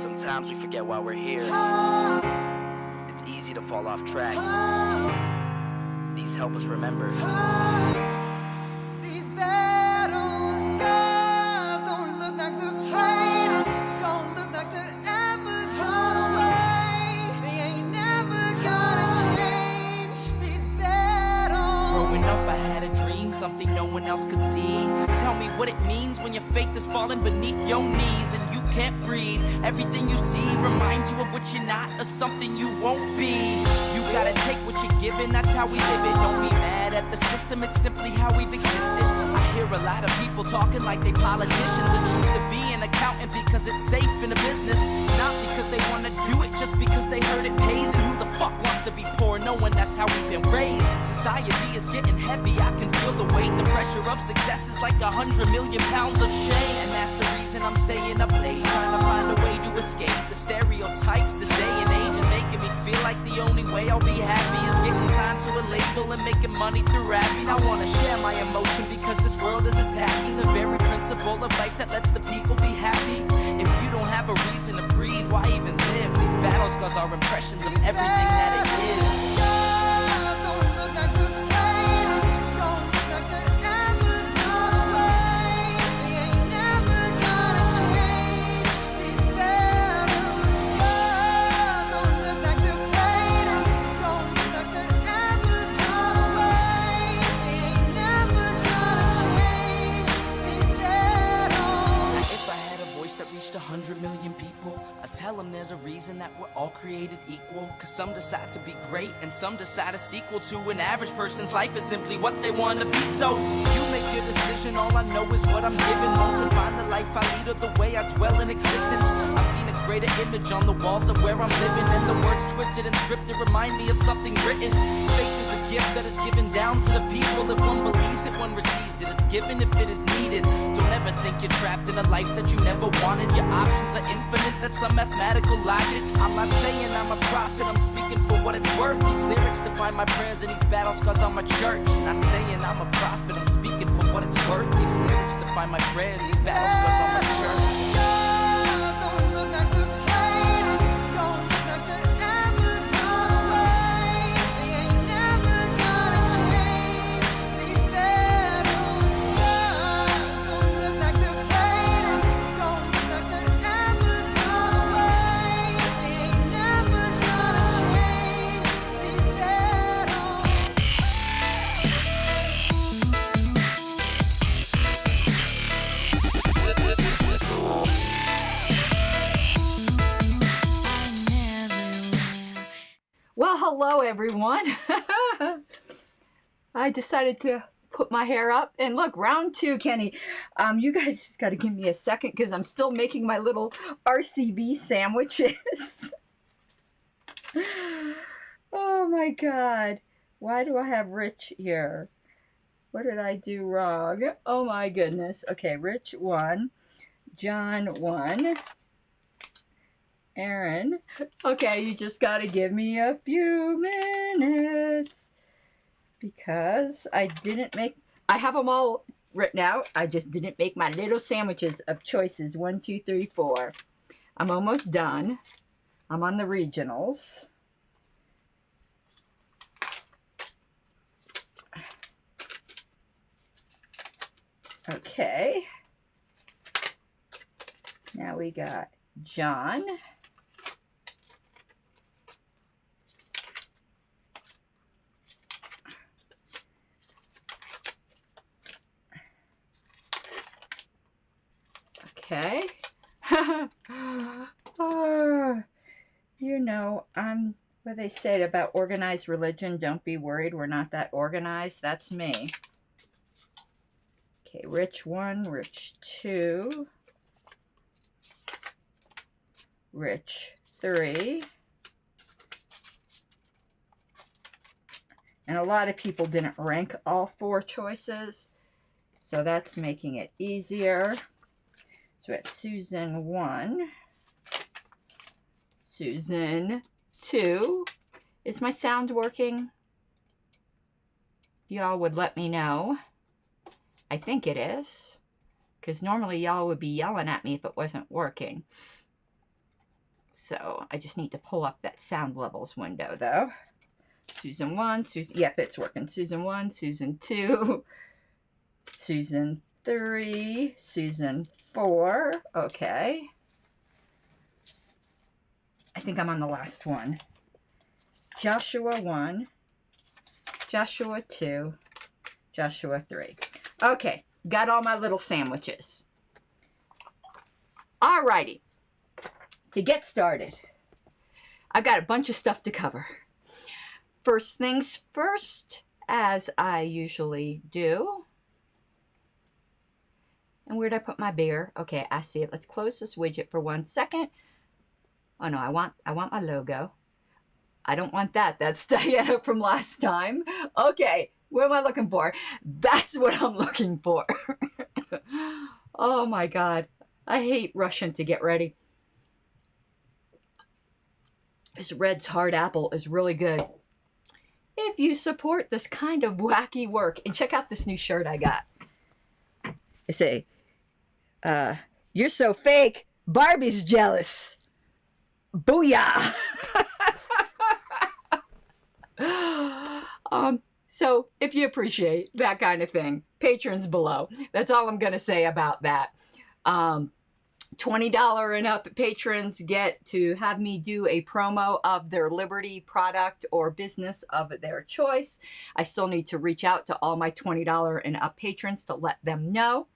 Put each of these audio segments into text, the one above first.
Sometimes we forget why we're here. It's easy to fall off track. These help us remember. These battle scars don't look like they're fading, don't look like they're ever gone away. They ain't never gonna change. These battles. Growing up, I had a dream, something no one else could see. Tell me what it means when your faith is falling beneath your knees and you can't breathe. Everything you see reminds you of what you're not or something you won't be. You gotta take what you're given, that's how we live it. Don't be mad at the system, it's simply how we've existed. I hear a lot of people talking like they politicians and choose to be an accountant because it's safe in the business. Not because they wanna do it, just because they heard it pays. And who the fuck wants to be poor knowing that's how we've been raised? Society is getting heavy, I can feel the weight. The pressure of success is like 100 million pounds of shame. And that's the reason I'm staying up late, trying to find a way to escape the stereotypes this day and age is making me feel like the only way I'll be happy is getting signed to a label and making money through rapping. I wanna share my emotion because this world is attacking the very principle of life that lets the people be happy. If you don't have a reason to breathe, why even live? These battle scars are impressions of everything that it is. That reached 100 million people, I tell them there's a reason that we're all created equal. Cause some decide to be great and some decide a sequel to an average person's life is simply what they want to be. So you make your decision, all I know is what I'm given. Won't define the life I lead or the way I dwell in existence. I've seen a greater image on the walls of where I'm living, and the words twisted and scripted remind me of something written. Faith is a gift that is given down to the people. If one believes it, one receives it. It's given if it is needed. Don't ever think you're trapped in a life that you never wanted. Your options are infinite, that's some mathematical logic. I'm not saying I'm a prophet, I'm speaking for what it's worth. These lyrics define my prayers and these battle scars on my church. Not saying I'm a prophet, I'm speaking for what it's worth. These lyrics define my prayers, these battle scars on my church. Well, hello everyone. I decided to put my hair up and look, round two, Kenny. You guys just got to give me a second because I'm still making my little RCV sandwiches. Oh my God. Why do I have Rich here? What did I do wrong? Oh my goodness. Okay, Rich 1, John 1. Aaron. Okay, you just gotta give me a few minutes because I have them all written out. I just didn't make my little sandwiches of choices. 1, 2, 3, 4. I'm almost done. I'm on the regionals. Okay. Now we got John. Okay. You know, what they said about organized religion, don't be worried, we're not that organized. That's me. Okay, Rich 1, Rich 2, Rich 3. And a lot of people didn't rank all 4 choices, so that's making it easier. So we have Susan 1, Susan 2. Is my sound working? Y'all would let me know. I think it is, because normally y'all would be yelling at me if it wasn't working. So I just need to pull up that sound levels window though. Susan 1, Susan, yep, it's working. Susan 1, Susan 2, Susan 3, Susan 4, okay. I think I'm on the last one. Joshua 1, Joshua 2, Joshua 3. Okay, got all my little sandwiches. Alrighty, to get started, I've got a bunch of stuff to cover. First things first, as I usually do. And where'd I put my beer? Okay, I see it. Let's close this widget for 1 second. Oh no, I want my logo. I don't want that. That's Diana from last time. Okay, what am I looking for? That's what I'm looking for. Oh my God. I hate rushing to get ready. This Red's Hard Apple is really good. If you support this kind of wacky work, and check out this new shirt I got. I say, you're so fake, Barbie's jealous. Booyah! So if you appreciate that kind of thing, patrons below. That's all I'm going to say about that. $20 and up patrons get to have me do a promo of their Liberty product or business of their choice. I still need to reach out to all my $20 and up patrons to let them know.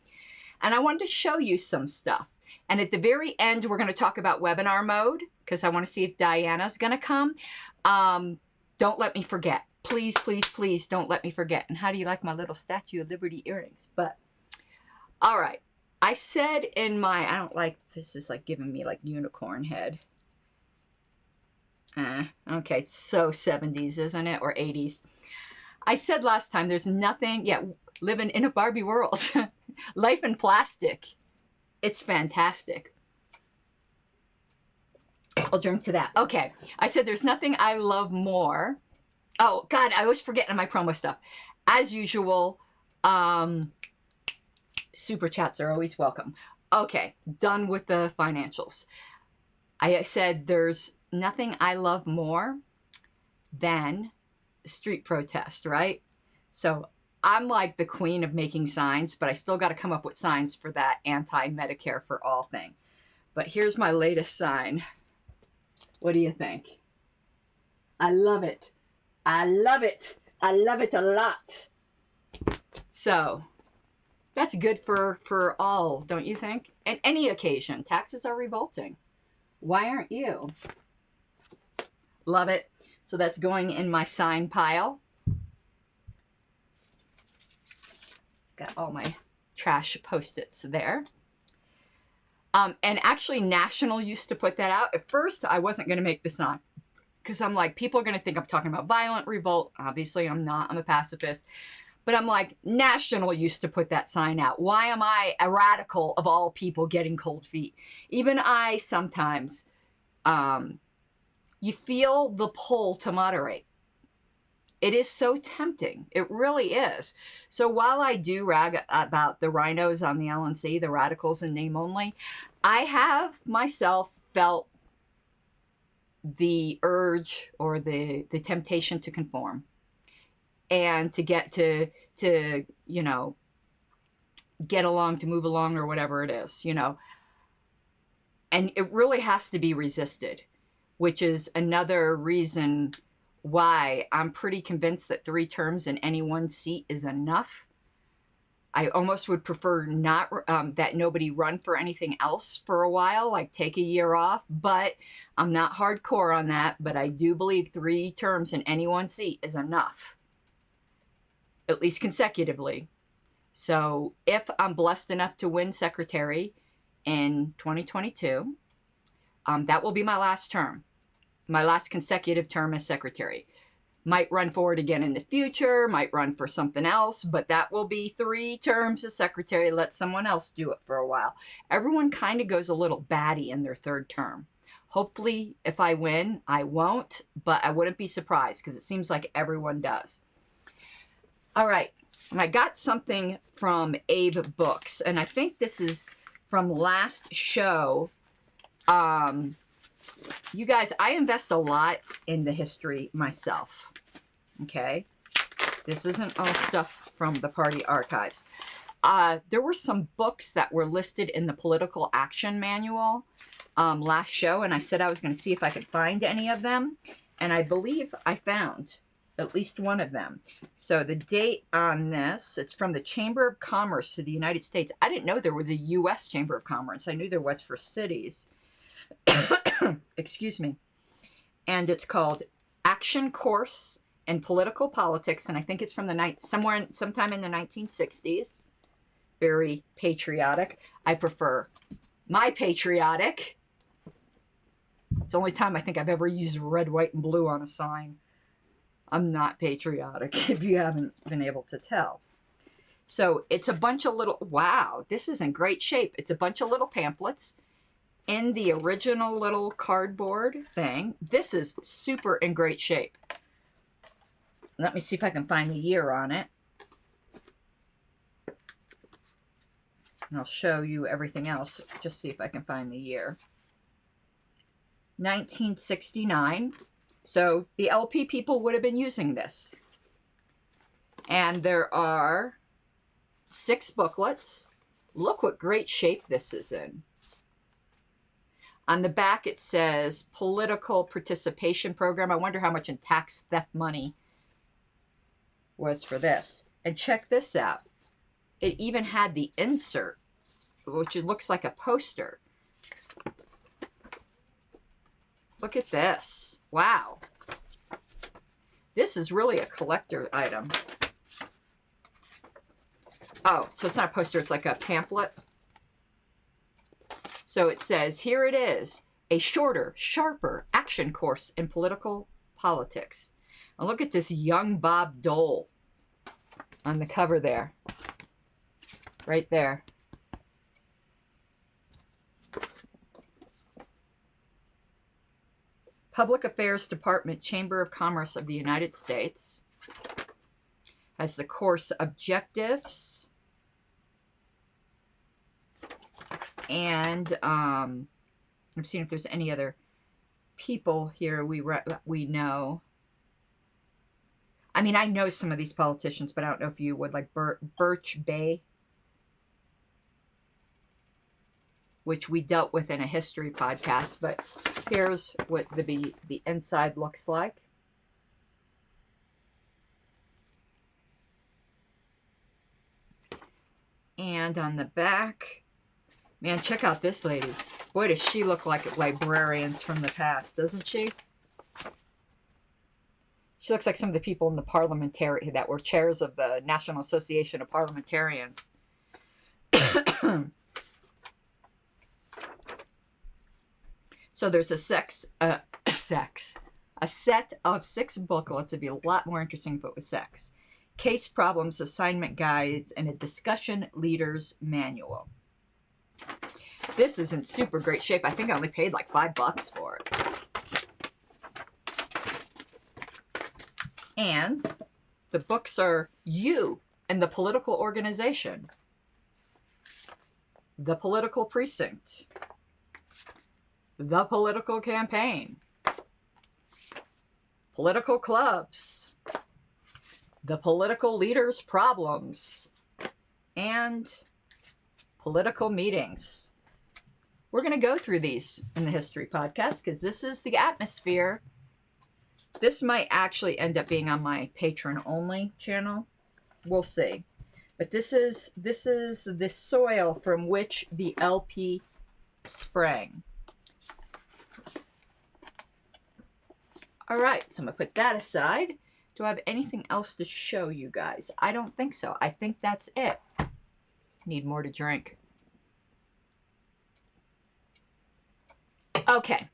And I wanted to show you some stuff. And at the very end, we're going to talk about webinar mode because I want to see if Diana's going to come. Don't let me forget. Please, please, please don't let me forget. And how do you like my little Statue of Liberty earrings? But, all right. I said in my, I don't like, this is like giving me like unicorn head. Okay, so 70s, isn't it? Or 80s. I said last time, there's nothing, yeah, living in a Barbie world. Life in plastic. It's fantastic. I'll drink to that. Okay, I said there's nothing I love more. Oh, God, I always forget in my promo stuff. As usual, super chats are always welcome. Okay, done with the financials. I said there's nothing I love more than street protest, right? So I'm like the queen of making signs, but I still got to come up with signs for that anti-Medicare for all thing. But here's my latest sign. What do you think? I love it. I love it. I love it a lot. So that's good for all, don't you think? At any occasion, taxes are revolting. Why aren't you? Love it. So that's going in my sign pile. Got all my trash Post-its there. And actually, National used to put that out. At first, I wasn't going to make the sign because I'm like, people are going to think I'm talking about violent revolt. Obviously, I'm not. I'm a pacifist. But I'm like, National used to put that sign out. Why am I a radical of all people getting cold feet? Even I sometimes, you feel the pull to moderate. It is so tempting. It really is. So while I do rag about the rhinos on the LNC, the radicals in name only, I have myself felt the urge or the temptation to conform. And to get to, you know, get along, to move along or whatever it is, you know. And it really has to be resisted, which is another reason why I'm pretty convinced that 3 terms in any one seat is enough. I almost would prefer not that nobody run for anything else for a while, like take a year off, but I'm not hardcore on that. But I do believe 3 terms in any one seat is enough. At least consecutively. So if I'm blessed enough to win secretary in 2022, that will be my last term. My last consecutive term as secretary. Might run for it again in the future, might run for something else, but that will be 3 terms as secretary. Let someone else do it for a while. Everyone kind of goes a little batty in their 3rd term. Hopefully, if I win, I won't, but I wouldn't be surprised because it seems like everyone does. All right, and I got something from Abe Books, and I think this is from last show You guys, I invest a lot in the history myself. Okay? This isn't all stuff from the party archives. There were some books that were listed in the Political Action Manual last show, and I said I was going to see if I could find any of them, and I believe I found at least one of them. So the date on this, it's from the Chamber of Commerce of the United States. I didn't know there was a U.S. Chamber of Commerce. I knew there was for cities. Excuse me. And it's called Action Course in Political Politics, and I think it's from the sometime in the 1960s. Very patriotic. I prefer my patriotic. It's the only time I think I've ever used red, white, and blue on a sign. I'm not patriotic, if you haven't been able to tell. So it's a bunch of little, wow, this is in great shape. It's a bunch of little pamphlets in the original little cardboard thing. This is super in great shape. Let me see if I can find the year on it. And I'll show you everything else. Just see if I can find the year. 1969. So the LP people would have been using this. And there are 6 booklets. Look what great shape this is in. On the back it says Political Participation Program. I wonder how much in tax theft money was for this. And check this out. It even had the insert, which it looks like a poster. Look at this. Wow. This is really a collector item. Oh, so it's not a poster, it's like a pamphlet. So it says, here it is, a shorter, sharper action course in political politics. And look at this young Bob Dole on the cover there. Right there. Public Affairs Department, Chamber of Commerce of the United States. Has the course objectives. And I'm seeing if there's any other people here we know. I mean, I know some of these politicians, but I don't know if you would, like Birch Bay, which we dealt with in a history podcast. But here's what the inside looks like. And on the back, man, check out this lady. Boy, does she look like librarians from the past, doesn't she? She looks like some of the people in the parliamentary that were chairs of the National Association of Parliamentarians. So there's a set of 6 booklets. It'd be a lot more interesting if it was sex. Case problems, assignment guides, and a discussion leader's manual. This is in super great shape. I think I only paid like $5 for it. And the books are You and the Political Organization, The Political Precinct, The Political Campaign, Political Clubs, The Political Leaders' Problems, and Political Meetings. We're going to go through these in the History Podcast because this is the atmosphere. This might actually end up being on my patron-only channel. We'll see. But this is the soil from which the LP sprang. All right, so I'm going to put that aside. Do I have anything else to show you guys? I don't think so. I think that's it. Need more to drink. Okay.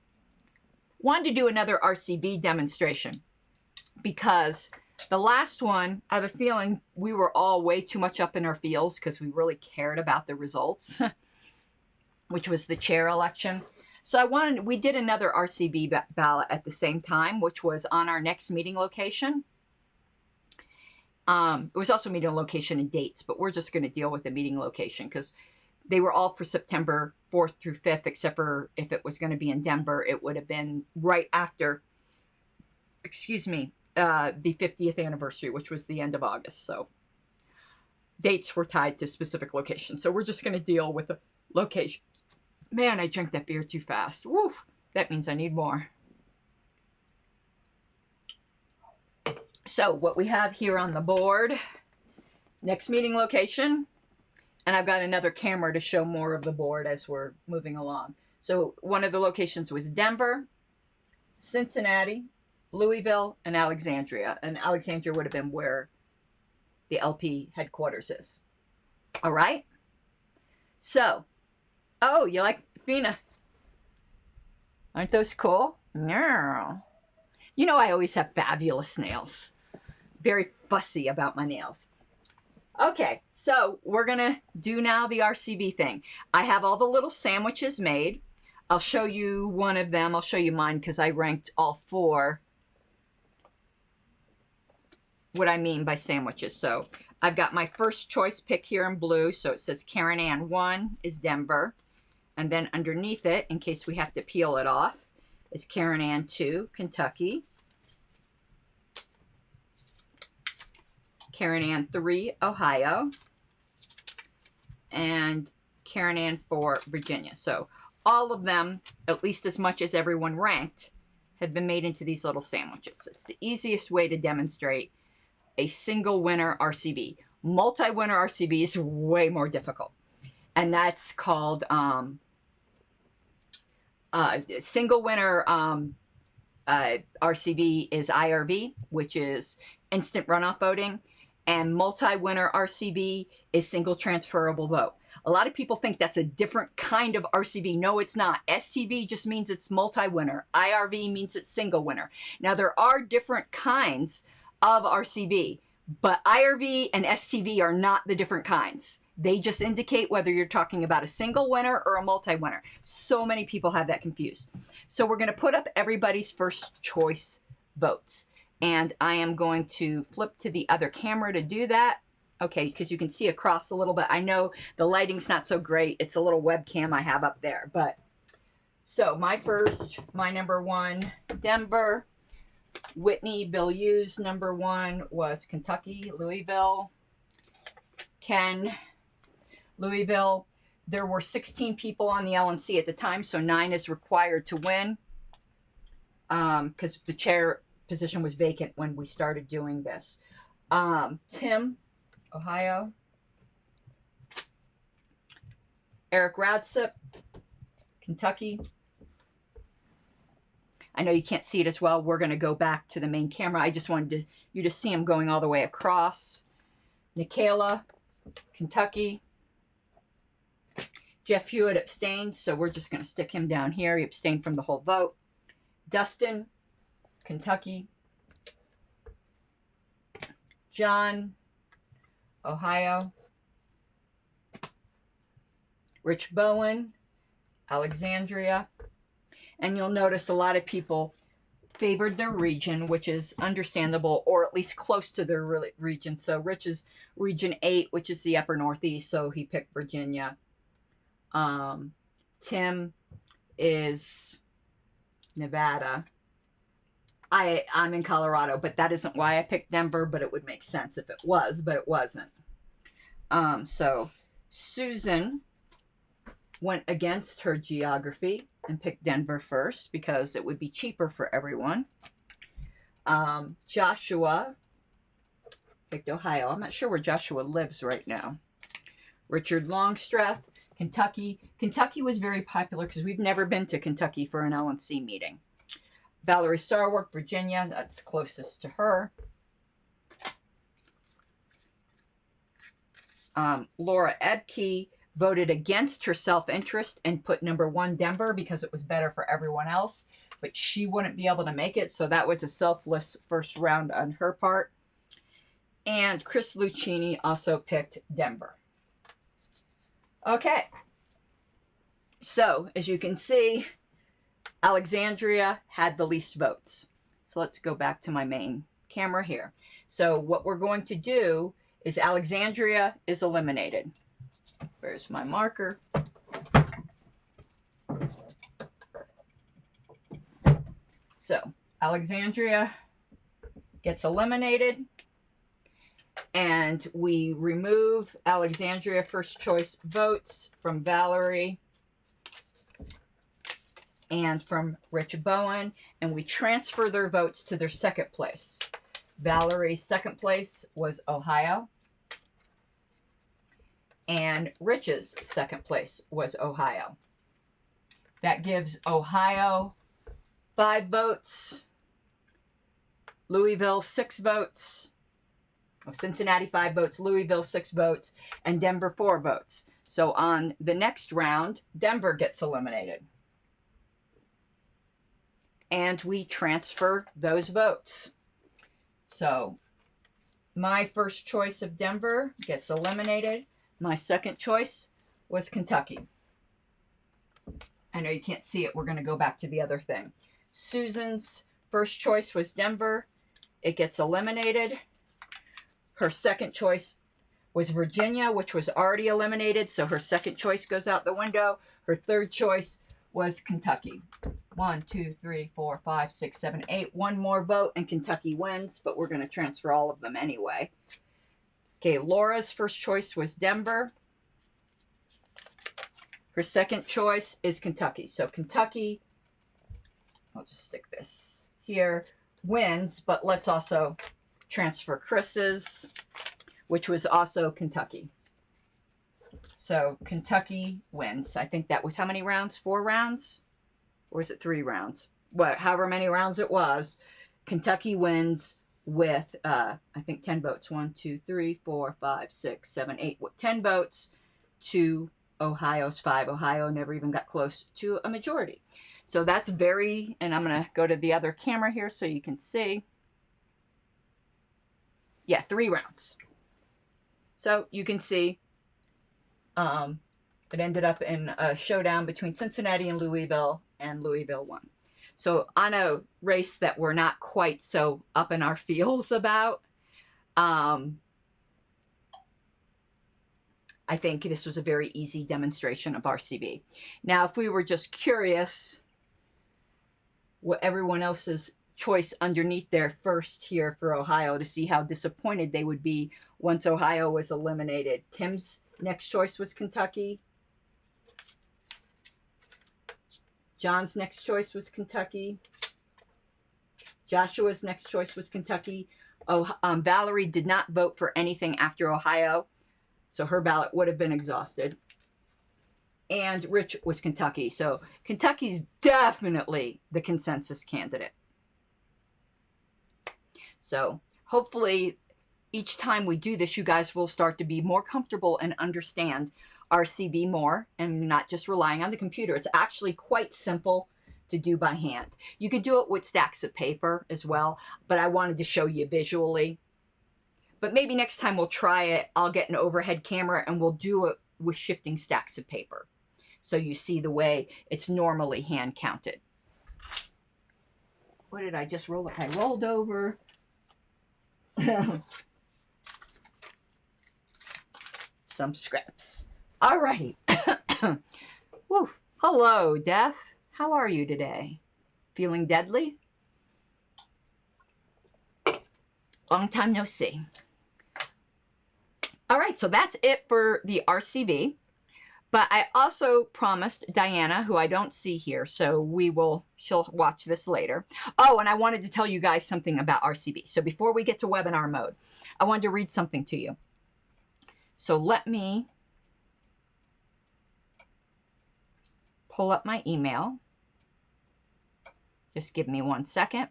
Wanted to do another RCV demonstration because the last one, I have a feeling we were all way too much up in our feels because we really cared about the results, which was the chair election. So we did another RCV ballot at the same time, which was on our next meeting location. It was also meeting location and dates, but we're just going to deal with the meeting location because they were all for September 4th through 5th, except for if it was going to be in Denver, it would have been right after, excuse me, the 50th anniversary, which was the end of August. So dates were tied to specific locations. So we're just going to deal with the location. Man, I drank that beer too fast. Woof. That means I need more. So what we have here on the board, next meeting location, and I've got another camera to show more of the board as we're moving along. So one of the locations was Denver, Cincinnati, Louisville, and Alexandria. And Alexandria would have been where the LP headquarters is. All right? So, oh, you like Fina? Aren't those cool? No. You know I always have fabulous nails. Very fussy about my nails. Okay, so we're going to do now the RCV thing. I have all the little sandwiches made. I'll show you one of them. I'll show you mine because I ranked all 4. What I mean by sandwiches. So I've got my first choice pick here in blue. So it says Karen Ann 1 is Denver. And then underneath it, in case we have to peel it off, is Karen Ann 2, Kentucky. Karen Ann 3, Ohio. And Karen Ann 4, Virginia. So all of them, at least as much as everyone ranked, have been made into these little sandwiches. It's the easiest way to demonstrate a single winner RCV. Multi-winner RCV is way more difficult. And that's called single winner RCV is IRV, which is instant runoff voting. And multi-winner RCV is single transferable vote. A lot of people think that's a different kind of RCV. No, it's not. STV just means it's multi-winner. IRV means it's single winner. Now, there are different kinds of RCV, but IRV and STV are not the different kinds. They just indicate whether you're talking about a single winner or a multi-winner. So many people have that confused. So we're going to put up everybody's first choice votes. And I am going to flip to the other camera to do that. Okay, because you can see across a little bit. I know the lighting's not so great. It's a little webcam I have up there. But so my number 1, Denver. Whitney Bill Hughes, number 1 was Kentucky, Louisville. Ken, Louisville. There were 16 people on the LNC at the time, so 9 is required to win because the chair position was vacant when we started doing this. Tim, Ohio. Eric Radsip, Kentucky. I know you can't see it as well. We're going to go back to the main camera. I just wanted you to see him going all the way across. Nikayla, Kentucky. Jeff Hewitt abstained, so we're just going to stick him down here. He abstained from the whole vote. Dustin, Kentucky. John, Ohio. Rich Bowen, Alexandria. And you'll notice a lot of people favored their region, which is understandable, or at least close to their region. So Rich is region 8, which is the upper northeast, so he picked Virginia. Tim is Nevada. I'm in Colorado, but that isn't why I picked Denver, but it would make sense if it was, but it wasn't. So Susan went against her geography and picked Denver first because it would be cheaper for everyone. Joshua picked Ohio. I'm not sure where Joshua lives right now. Richard Longstreth, Kentucky. Kentucky was very popular because we've never been to Kentucky for an LNC meeting. Valerie Sarwark, Virginia. That's closest to her. Laura Ebke voted against her self-interest and put number 1 Denver because it was better for everyone else, but she wouldn't be able to make it, so that was a selfless first round on her part. And Chris Lucchini also picked Denver. Okay, so as you can see, Alexandria had the least votes. So let's go back to my main camera here. So what we're going to do is Alexandria is eliminated. Where's my marker? So Alexandria gets eliminated, and we remove Alexandria first choice votes from Valerie and from Rich Bowen, and we transfer their votes to their second place. Valerie's second place was Ohio, and Rich's second place was Ohio. That gives Ohio 5 votes, Louisville 6 votes, Cincinnati 5 votes, Louisville 6 votes, and Denver 4 votes. So on the next round, Denver gets eliminated. And we transfer those votes. So my first choice of Denver gets eliminated. My second choice was Kentucky. I know you can't see it. We're going to go back to the other thing. Susan's first choice was Denver. It gets eliminated. Her second choice was Virginia, which was already eliminated, so her second choice goes out the window. Her third choice was Kentucky. 1, 2, 3, 4, 5, 6, 7, 8. One more vote and Kentucky wins, but we're going to transfer all of them anyway. Okay, Laura's first choice was Denver. Her second choice is Kentucky. So Kentucky, I'll just stick this here, wins, but let's also transfer Chris's, which was also Kentucky. So Kentucky wins. I think that was how many rounds? 4 rounds? Or is it 3 rounds? What, however many rounds it was, Kentucky wins with, I think 10 votes. 1, 2, 3, 4, 5, 6, 7, 8. 10 votes to Ohio's 5. Ohio never even got close to a majority. So that's very, and I'm going to go to the other camera here so you can see. Yeah, 3 rounds. So you can see it ended up in a showdown between Cincinnati and Louisville won. So on a race that we're not quite so up in our feels about, I think this was a very easy demonstration of RCV. Now, if we were just curious what everyone else's choice underneath there first here for Ohio to see how disappointed they would be once Ohio was eliminated. Tim's next choice was Kentucky. John's next choice was Kentucky. Joshua's next choice was Kentucky. Valerie did not vote for anything after Ohio, so her ballot would have been exhausted. And Rich was Kentucky. So Kentucky's definitely the consensus candidate. So hopefully each time we do this, you guys will start to be more comfortable and understand RCV more and not just relying on the computer. It's actually quite simple to do by hand. You could do it with stacks of paper as well, but I wanted to show you visually. But maybe next time we'll try it. I'll get an overhead camera and we'll do it with shifting stacks of paper, so you see the way it's normally hand counted. What did I just roll up? I rolled over. Some scraps. All right. Woo. Hello, Death. How are you today? Feeling deadly? Long time no see. All right, so that's it for the RCV. But I also promised Diana, who I don't see here, so she'll watch this later. Oh, and I wanted to tell you guys something about RCV. So before we get to webinar mode, I wanted to read something to you. So let me pull up my email. Just give me 1 second.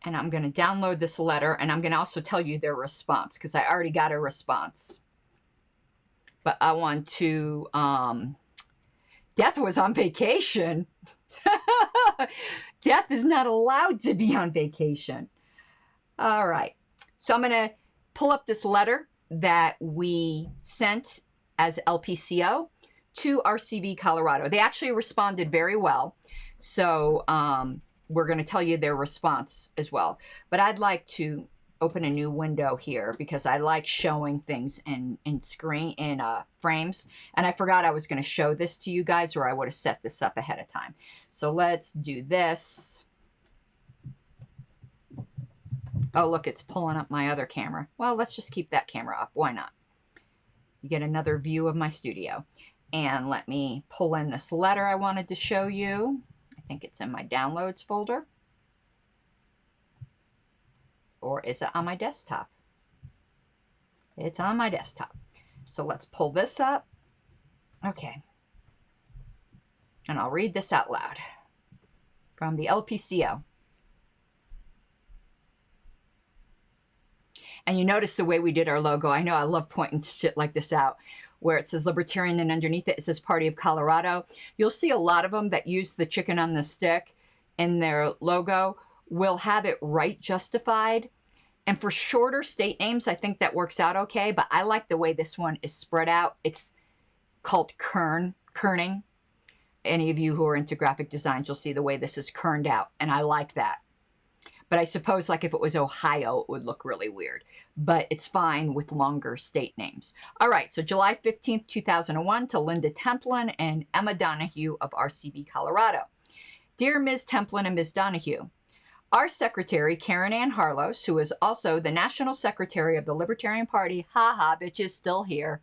And I'm going to download this letter, and I'm going to also tell you their response, because I already got a response. But I want to, Death was on vacation. Death is not allowed to be on vacation. All right. So I'm going to pull up this letter that we sent as LPCO to RCV Colorado. They actually responded very well. So we're going to tell you their response as well. But I'd like to open a new window here because I like showing things in frames. And I forgot I was going to show this to you guys, or I would have set this up ahead of time. So let's do this. Oh, look, it's pulling up my other camera. Well, let's just keep that camera up. Why not? You get another view of my studio. And let me pull in this letter I wanted to show you. I think it's in my downloads folder. Or is it on my desktop? It's on my desktop. So let's pull this up. Okay. And I'll read this out loud. From the LPCO. And you notice the way we did our logo. I know I love pointing shit like this out, where it says Libertarian and underneath it says Party of Colorado. You'll see a lot of them that use the chicken on the stick in their logo will have it right justified. And for shorter state names, I think that works out okay, but I like the way this one is spread out. It's called kerning. Any of you who are into graphic designs, you'll see the way this is kerned out, and I like that. But I suppose like if it was Ohio, it would look really weird. But it's fine with longer state names. All right, so July 15th, 2001 to Linda Templin and Emma Donahue of RCV, Colorado. Dear Ms. Templin and Ms. Donahue, our secretary, Karen Ann Harlos, who is also the National Secretary of the Libertarian Party, bitch is still here,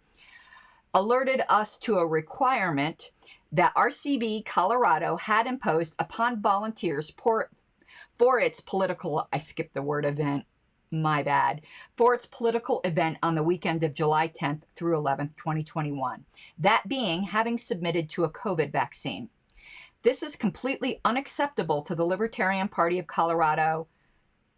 alerted us to a requirement that RCV, Colorado had imposed upon volunteers for its political, I skipped the word event, my bad, for its political event on the weekend of July 10th through 11th, 2021. That being having submitted to a COVID vaccine. This is completely unacceptable to the Libertarian Party of Colorado,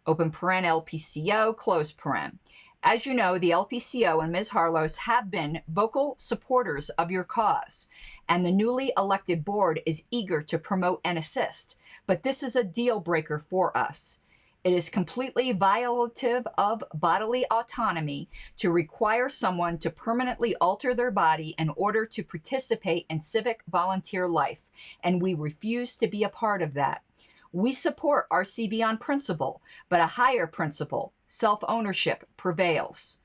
open paren LPCO, close paren. As you know, the LPCO and Ms. Harlos have been vocal supporters of your cause, and the newly elected board is eager to promote and assist. But this is a deal breaker for us. It is completely violative of bodily autonomy to require someone to permanently alter their body in order to participate in civic volunteer life, and we refuse to be a part of that. We support RCV on principle, but a higher principle, self-ownership, prevails.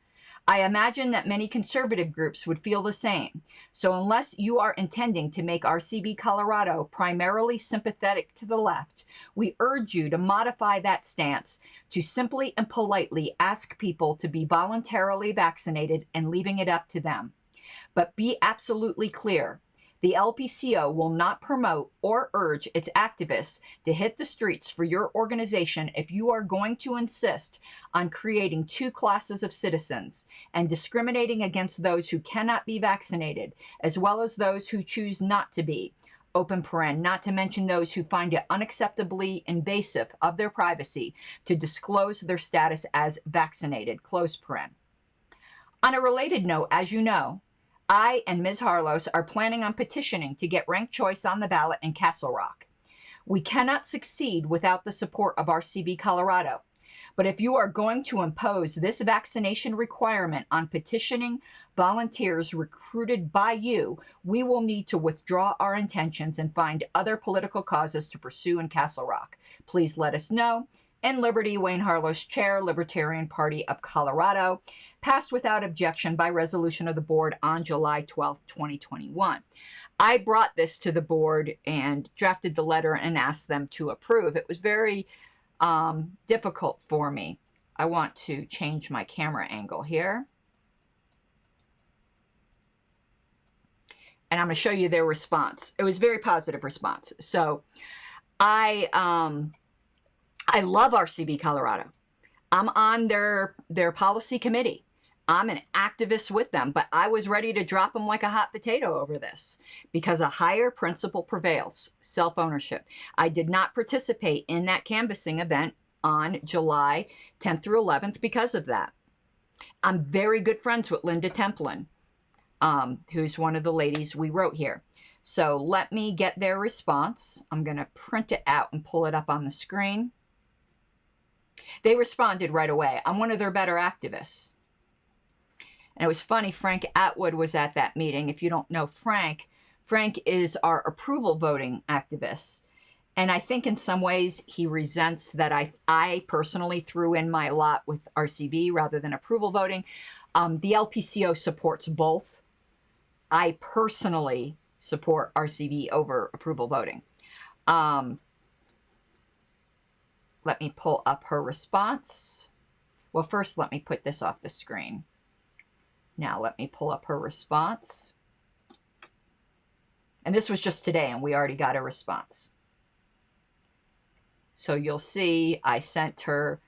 I imagine that many conservative groups would feel the same. So unless you are intending to make RCV Colorado primarily sympathetic to the left, we urge you to modify that stance to simply and politely ask people to be voluntarily vaccinated and leaving it up to them. But be absolutely clear. The LPCO will not promote or urge its activists to hit the streets for your organization if you are going to insist on creating two classes of citizens and discriminating against those who cannot be vaccinated, as well as those who choose not to be, open paren, not to mention those who find it unacceptably invasive of their privacy to disclose their status as vaccinated, close paren. On a related note, as you know, I and Ms. Harlos are planning on petitioning to get ranked choice on the ballot in Castle Rock. We cannot succeed without the support of RCV Colorado. But if you are going to impose this vaccination requirement on petitioning volunteers recruited by you, we will need to withdraw our intentions and find other political causes to pursue in Castle Rock. Please let us know. In Liberty, Wayne Harlos, Chair, Libertarian Party of Colorado, passed without objection by resolution of the board on July 12, 2021. I brought this to the board and drafted the letter and asked them to approve. It was very difficult for me. I want to change my camera angle here. And I'm going to show you their response. It was a very positive response. So I love RCV Colorado. I'm on their policy committee. I'm an activist with them, but I was ready to drop them like a hot potato over this because a higher principle prevails, self-ownership. I did not participate in that canvassing event on July 10th through 11th because of that. I'm very good friends with Linda Templin, who's one of the ladies we wrote here. So let me get their response. I'm going to print it out and pull it up on the screen. They responded right away. I'm one of their better activists. And it was funny, Frank Atwood was at that meeting. If you don't know Frank, Frank is our approval voting activist. And I think in some ways he resents that I personally threw in my lot with RCV rather than approval voting. The LPCO supports both. I personally support RCV over approval voting. Let me pull up her response. Well, first let me put this off the screen. Now let me pull up her response. And this was just today, and we already got a response. So you'll see I sent her,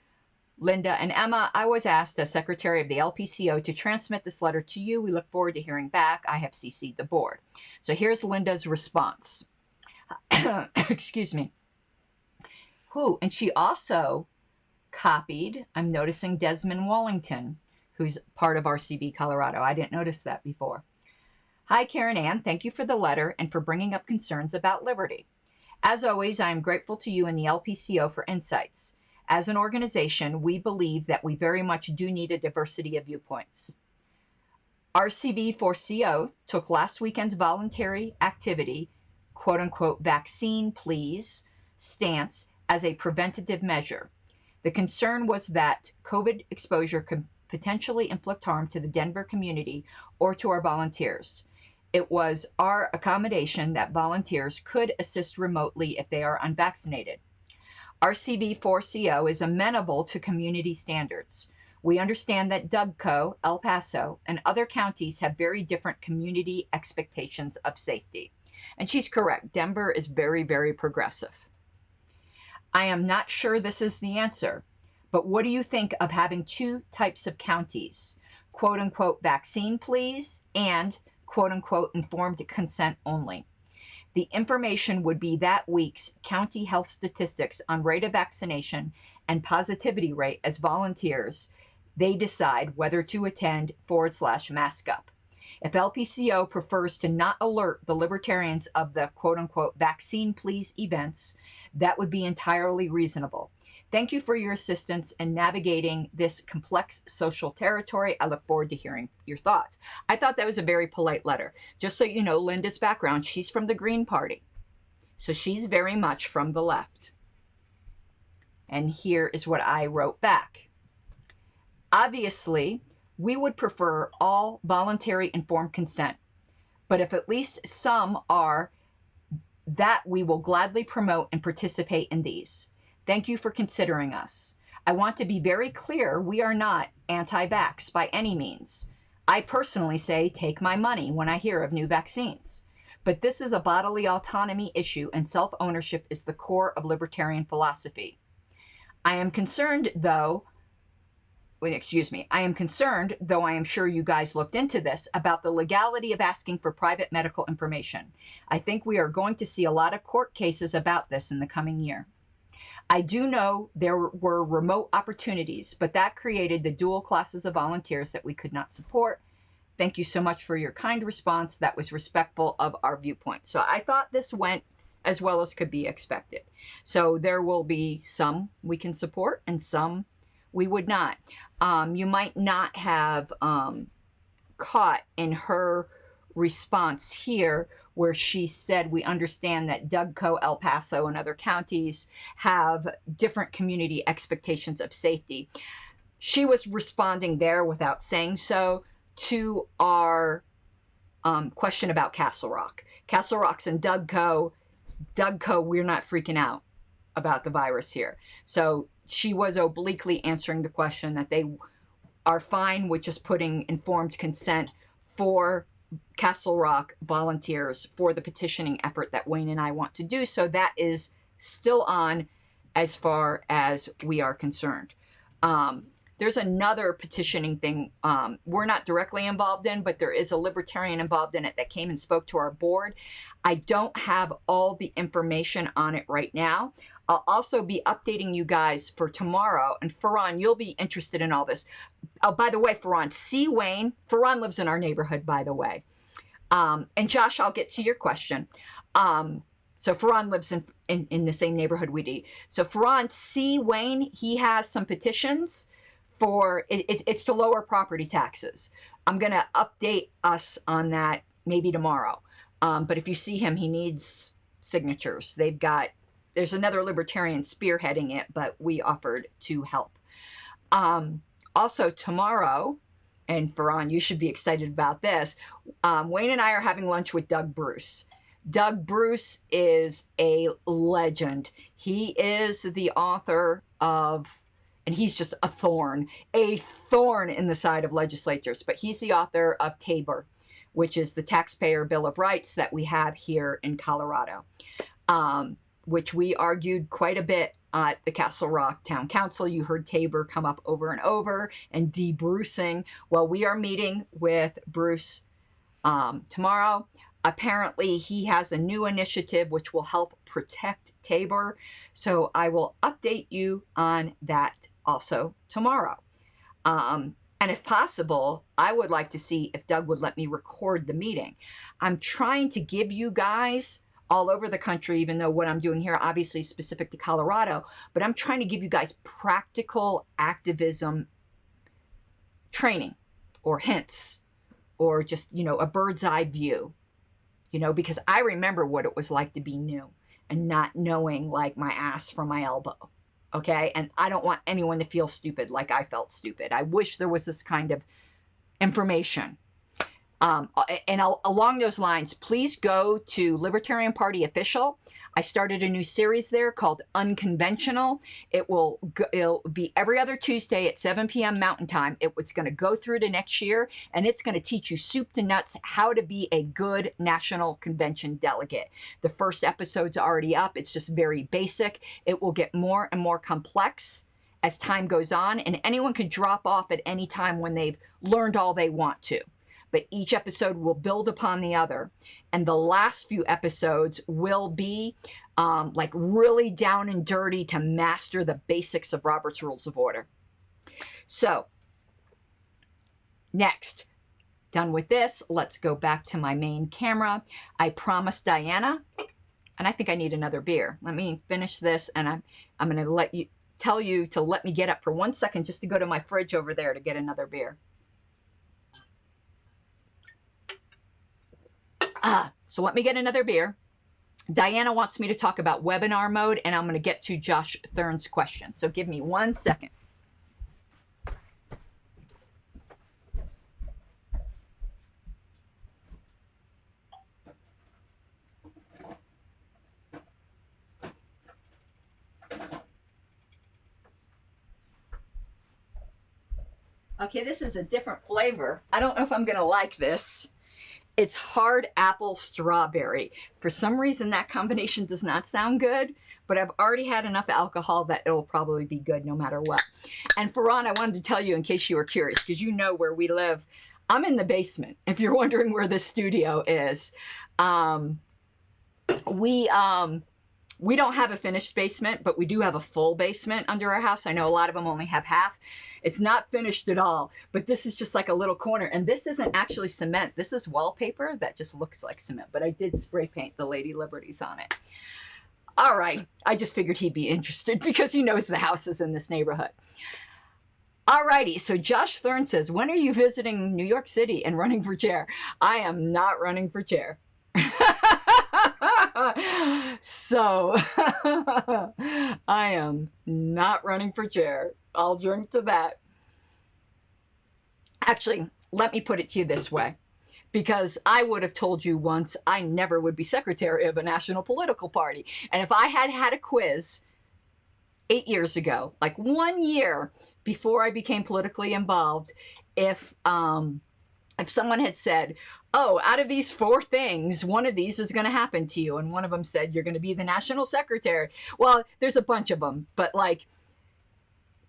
Linda and Emma, I was asked as secretary of the LPCO to transmit this letter to you. We look forward to hearing back. I have CC'd the board. So here's Linda's response. Excuse me. And she also copied, I'm noticing Desmond Wallington, who's part of RCV Colorado. I didn't notice that before. Hi, Karen Ann. Thank you for the letter and for bringing up concerns about liberty. As always, I am grateful to you and the LPCO for insights. As an organization, we believe that we very much do need a diversity of viewpoints. RCV4CO took last weekend's voluntary activity, quote unquote, vaccine please stance as a preventative measure. The concern was that COVID exposure could potentially inflict harm to the Denver community or to our volunteers. It was our accommodation that volunteers could assist remotely if they are unvaccinated. RCV4CO is amenable to community standards. We understand that DUGCO, El Paso, and other counties have very different community expectations of safety. And she's correct. Denver is very, very progressive. I am not sure this is the answer, but what do you think of having two types of counties? Quote unquote, vaccine please, and quote unquote, informed consent only. The information would be that week's county health statistics on rate of vaccination and positivity rate as volunteers. They decide whether to attend / mask up. If LPCO prefers to not alert the libertarians of the quote unquote vaccine please events, that would be entirely reasonable. Thank you for your assistance in navigating this complex social territory. I look forward to hearing your thoughts. I thought that was a very polite letter. Just so you know, Linda's background, she's from the Green Party. So she's very much from the left. And here is what I wrote back. Obviously, we would prefer all voluntary informed consent, but if at least some are, that we will gladly promote and participate in these. Thank you for considering us. I want to be very clear, we are not anti-vax by any means. I personally say take my money when I hear of new vaccines. But this is a bodily autonomy issue and self-ownership is the core of libertarian philosophy. I am concerned, though I am concerned, though I am sure you guys looked into this, about the legality of asking for private medical information. I think we are going to see a lot of court cases about this in the coming year. I do know there were remote opportunities, but that created the dual classes of volunteers that we could not support. Thank you so much for your kind response. That was respectful of our viewpoint. So I thought this went as well as could be expected. So there will be some we can support and some we would not. You might not have caught in her response here where she said, we understand that DUGCO, El Paso, and other counties have different community expectations of safety. She was responding there without saying so to our question about Castle Rock. Castle Rock's in DUGCO. DUGCO, we're not freaking out about the virus here. So she was obliquely answering the question that they are fine with just putting informed consent for Castle Rock volunteers for the petitioning effort that Wayne and I want to do. So that is still on as far as we are concerned. There's another petitioning thing we're not directly involved in, but there is a libertarian involved in it that came and spoke to our board. I don't have all the information on it right now. I'll also be updating you guys for tomorrow. And Farron, you'll be interested in all this. Oh, by the way, Farron, see Wayne. Farron lives in our neighborhood, by the way. And Josh, I'll get to your question. So Farron lives in the same neighborhood we do. So Farron, see Wayne, he has some petitions for, it's to lower property taxes. I'm going to update us on that maybe tomorrow. But if you see him, he needs signatures. They've got there's another libertarian spearheading it, but we offered to help. Also tomorrow, and Farhan, you should be excited about this, Wayne and I are having lunch with Doug Bruce. Doug Bruce is a legend. He is the author of, and he's just a thorn in the side of legislatures, but he's the author of TABOR, which is the Taxpayer Bill of Rights that we have here in Colorado, which we argued quite a bit at the Castle Rock Town Council. You heard TABOR come up over and over, and de-Brucing. Well, we are meeting with Bruce tomorrow. Apparently, he has a new initiative which will help protect TABOR. So I will update you on that also tomorrow. And if possible, I would like to see if Doug would let me record the meeting. I'm trying to give you guys all over the country, even though what I'm doing here obviously is specific to Colorado, but I'm trying to give you guys practical activism training or hints or just, you know, a bird's eye view, you know, because I remember what it was like to be new and not knowing like my ass from my elbow. Okay. And I don't want anyone to feel stupid like I felt stupid. I wish there was this kind of information. And along those lines, please go to Libertarian Party Official. I started a new series there called Unconventional. It'll be every other Tuesday at 7 p.m. Mountain Time. It's going to go through to next year, and it's going to teach you soup to nuts how to be a good national convention delegate. The first episode's already up. It's just very basic. It will get more and more complex as time goes on, and anyone can drop off at any time when they've learned all they want to. But each episode will build upon the other. And the last few episodes will be like really down and dirty to master the basics of Robert's Rules of Order. So next, done with this, let's go back to my main camera. I promised Diana, and I think I need another beer. Let me finish this, and I'm going to tell you to let me get up for 1 second just to go to my fridge over there to get another beer. So let me get another beer. Diana wants me to talk about webinar mode, and I'm going to get to Josh Thurn's question. So give me 1 second. Okay, this is a different flavor. I don't know if I'm going to like this. It's hard apple strawberry. For some reason, that combination does not sound good, but I've already had enough alcohol that it'll probably be good no matter what. And Farhan, I wanted to tell you in case you were curious, because you know where we live. I'm in the basement, if you're wondering where this studio is. We don't have a finished basement, but we do have a full basement under our house. I know a lot of them only have half. It's not finished at all, but this is just like a little corner. And this isn't actually cement. This is wallpaper that just looks like cement, but I did spray paint the Lady Liberties on it. All right. I just figured he'd be interested because he knows the houses in this neighborhood. All righty. So Josh Thurn says, when are you visiting New York City and running for chair? I am not running for chair. So I am not running for chair. I'll drink to that. Actually, let me put it to you this way, because I would have told you once I never would be secretary of a national political party. And if I had had a quiz 8 years ago, like 1 year before I became politically involved, if someone had said, oh, out of these 4 things, one of these is going to happen to you. And one of them said, you're going to be the national secretary. Well, there's a bunch of them, but like,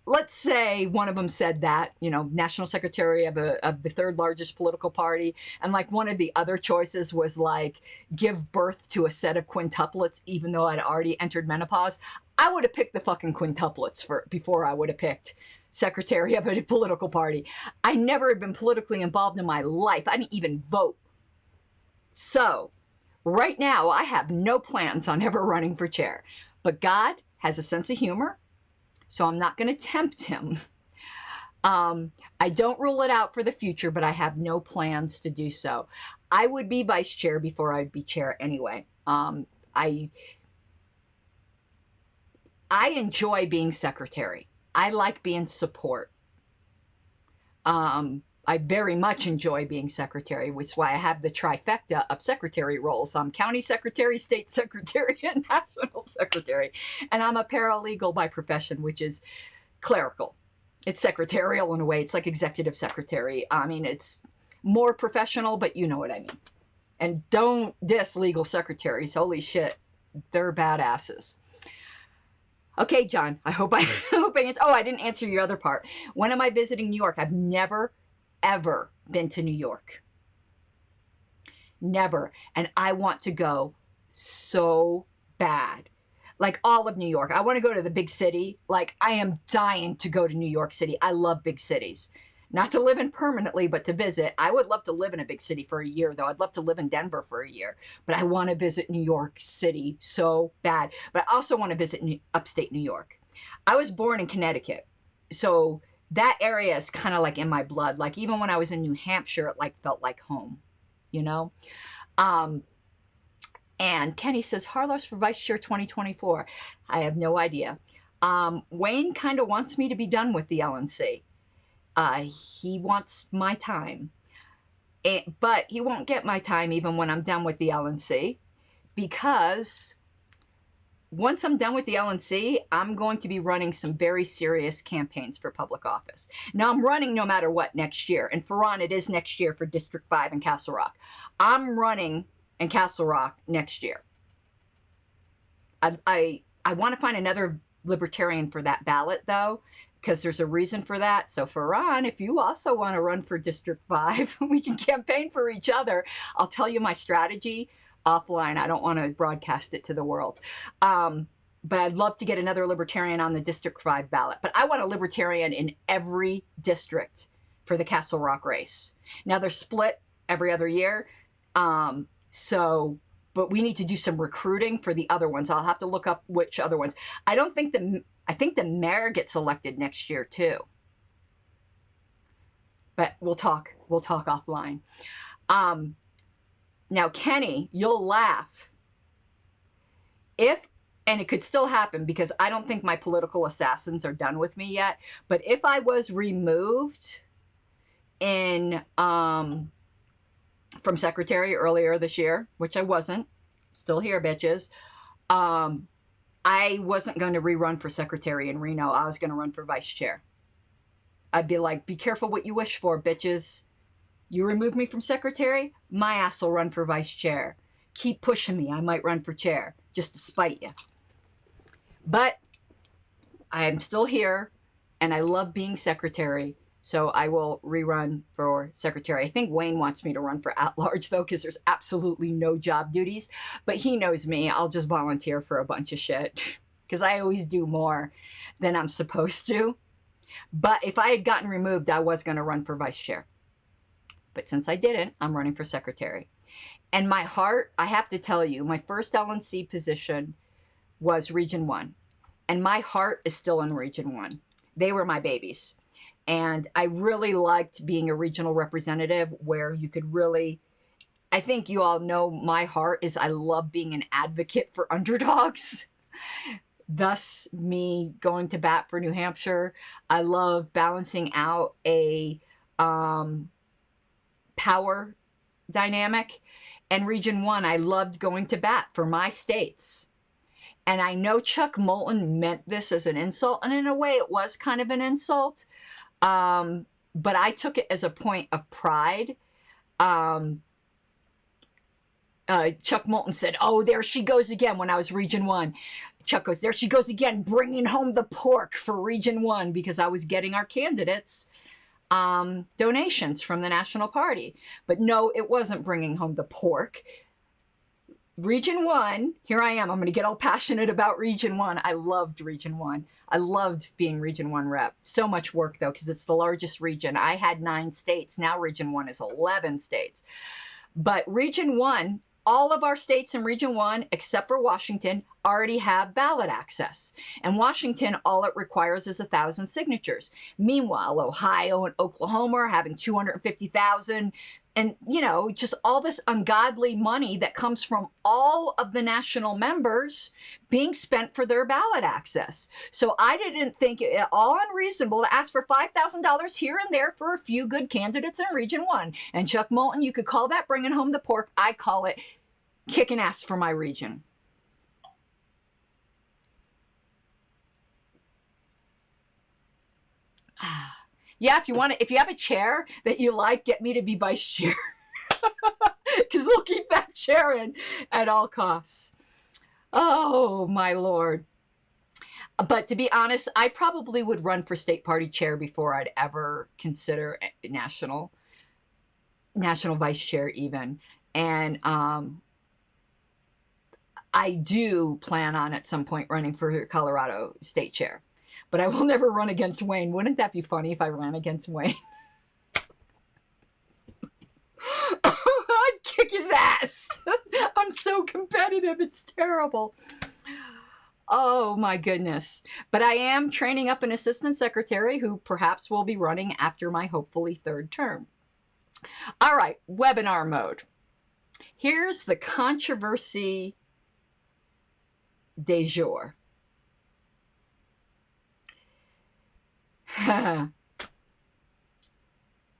let's say one of them said that, you know, national secretary of the 3rd largest political party. And like one of the other choices was like, give birth to a set of quintuplets, even though I'd already entered menopause. I would have picked the fucking quintuplets before I would have picked secretary of a political party. I never had been politically involved in my life. I didn't even vote. So right now I have no plans on ever running for chair, but God has a sense of humor, so I'm not going to tempt him. I don't rule it out for the future, but I have no plans to do so. I would be vice chair before I'd be chair anyway. I enjoy being secretary. I like being support. I very much enjoy being secretary, which is why I have the trifecta of secretary roles. I'm county secretary, state secretary, and national secretary. And I'm a paralegal by profession, which is clerical. It's secretarial in a way. It's like executive secretary. I mean, it's more professional, but you know what I mean. And don't diss legal secretaries. Holy shit. They're badasses. Okay, John, I hope I answered. Oh, I didn't answer your other part. When am I visiting New York? I've never, ever been to New York. Never. And I want to go so bad. Like all of New York. I want to go to the big city. Like I am dying to go to New York City. I love big cities. Not to live in permanently, but to visit. I would love to live in a big city for a year, though. I'd love to live in Denver for a year. But I want to visit New York City so bad. But I also want to visit upstate New York. I was born in Connecticut. So that area is kind of like in my blood. Like even when I was in New Hampshire, it like felt like home, you know? And Kenny says, Harlos for Vice Chair 2024. I have no idea. Wayne kind of wants me to be done with the LNC. He wants my time. But he won't get my time even when I'm done with the LNC, because once I'm done with the LNC, I'm going to be running some very serious campaigns for public office. Now, I'm running no matter what next year. And for Ron, it is next year for District 5 in Castle Rock. I'm running in Castle Rock next year. I want to find another libertarian for that ballot, though, because there's a reason for that. So for Ron, if you also want to run for District 5, we can campaign for each other. I'll tell you my strategy offline. I don't want to broadcast it to the world. But I'd love to get another libertarian on the District 5 ballot. But I want a libertarian in every district for the Castle Rock race. Now they're split every other year. But we need to do some recruiting for the other ones. I'll have to look up which other ones. I think the mayor gets elected next year too. But we'll talk offline. Now, Kenny, you'll laugh. And it could still happen because I don't think my political assassins are done with me yet. But if I was removed from secretary earlier this year, which I wasn't, still here, bitches, I wasn't going to rerun for secretary in Reno. I was going to run for vice chair. I'd be like, be careful what you wish for, bitches. You remove me from secretary, my ass will run for vice chair. Keep pushing me. I might run for chair just to spite you. But I'm still here, and I love being secretary, so I will rerun for secretary. I think Wayne wants me to run for at-large, though, because there's absolutely no job duties. But he knows me. I'll just volunteer for a bunch of shit, because I always do more than I'm supposed to. But if I had gotten removed, I was going to run for vice chair. But since I didn't, I'm running for secretary. And my heart, I have to tell you, my first LNC position was Region 1. And my heart is still in Region 1. They were my babies. And I really liked being a regional representative where you could really, I think you all know my heart is I love being an advocate for underdogs. Thus, me going to bat for New Hampshire. I love balancing out a power dynamic. And Region 1, I loved going to bat for my states. And I know Chuck Moulton meant this as an insult, and in a way it was kind of an insult. But I took it as a point of pride. Chuck Moulton said, oh, there she goes again when I was Region 1. Chuck goes, there she goes again, bringing home the pork for Region 1, because I was getting our candidates donations from the National Party. But no, it wasn't bringing home the pork. Region 1, here I am. I'm going to get all passionate about Region 1. I loved Region 1. I loved being Region 1 rep. So much work, though, because it's the largest region. I had 9 states. Now Region 1 is 11 states. But Region 1, all of our states in Region 1, except for Washington, already have ballot access. And Washington, all it requires is 1,000 signatures. Meanwhile, Ohio and Oklahoma are having 250,000. And, you know, just all this ungodly money that comes from all of the national members being spent for their ballot access. So I didn't think it at all unreasonable to ask for $5,000 here and there for a few good candidates in Region 1. And Chuck Moulton, you could call that bringing home the pork. I call it kicking ass for my region. Yeah, if you have a chair that you like, get me to be vice chair. Because we'll keep that chair in at all costs. Oh, my Lord. But to be honest, I probably would run for state party chair before I'd ever consider national vice chair even. And I do plan on at some point running for Colorado state chair. But I will never run against Wayne. Wouldn't that be funny if I ran against Wayne? I'd kick his ass. I'm so competitive. It's terrible. Oh, my goodness. But I am training up an assistant secretary who perhaps will be running after my hopefully third term. All right, webinar mode. Here's the controversy du jour.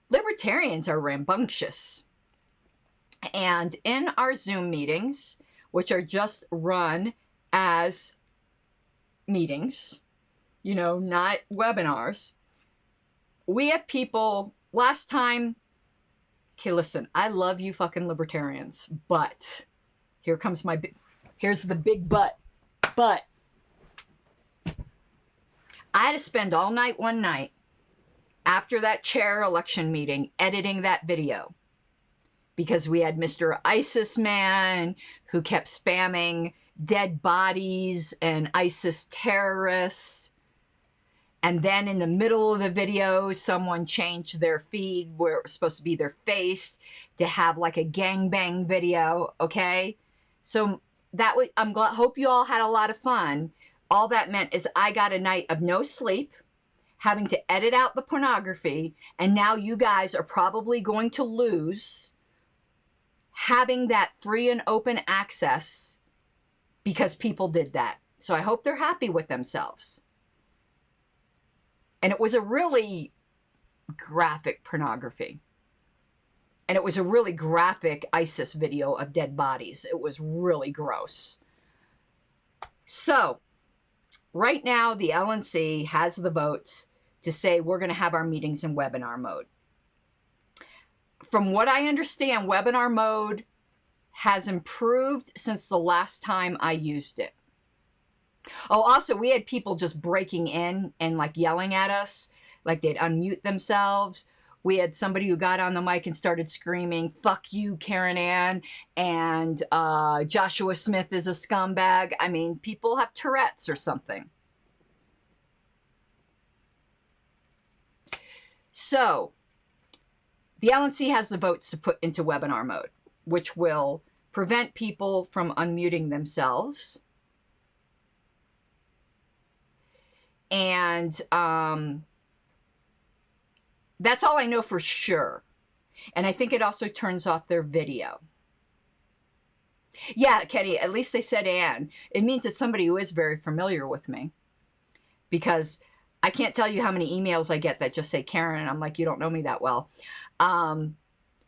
Libertarians are rambunctious. And in our Zoom meetings, which are just run as meetings, you know, not webinars, we have people, last time, okay, listen, I love you fucking libertarians, but here's the big but. I had to spend all night one night after that chair election meeting editing that video because we had Mr. ISIS man who kept spamming dead bodies and ISIS terrorists. And then in the middle of the video, someone changed their feed where it was supposed to be their face to have like a gangbang video, okay? So that was, hope you all had a lot of fun. All that meant is I got a night of no sleep, having to edit out the pornography, and now you guys are probably going to lose having that free and open access because people did that. So I hope they're happy with themselves. And it was a really graphic pornography. And it was a really graphic ISIS video of dead bodies. It was really gross. So right now, the LNC has the votes to say we're going to have our meetings in webinar mode. From what I understand, webinar mode has improved since the last time I used it. Oh, also, we had people just breaking in and like yelling at us, like they'd unmute themselves. We had somebody who got on the mic and started screaming, "Fuck you, Karen Ann," and Joshua Smith is a scumbag. I mean, people have Tourette's or something. So the LNC has the votes to put into webinar mode, which will prevent people from unmuting themselves. And that's all I know for sure. And I think it also turns off their video. Yeah, Kenny, at least they said Ann. It means it's somebody who is very familiar with me. Because I can't tell you how many emails I get that just say Karen, and I'm like, you don't know me that well. And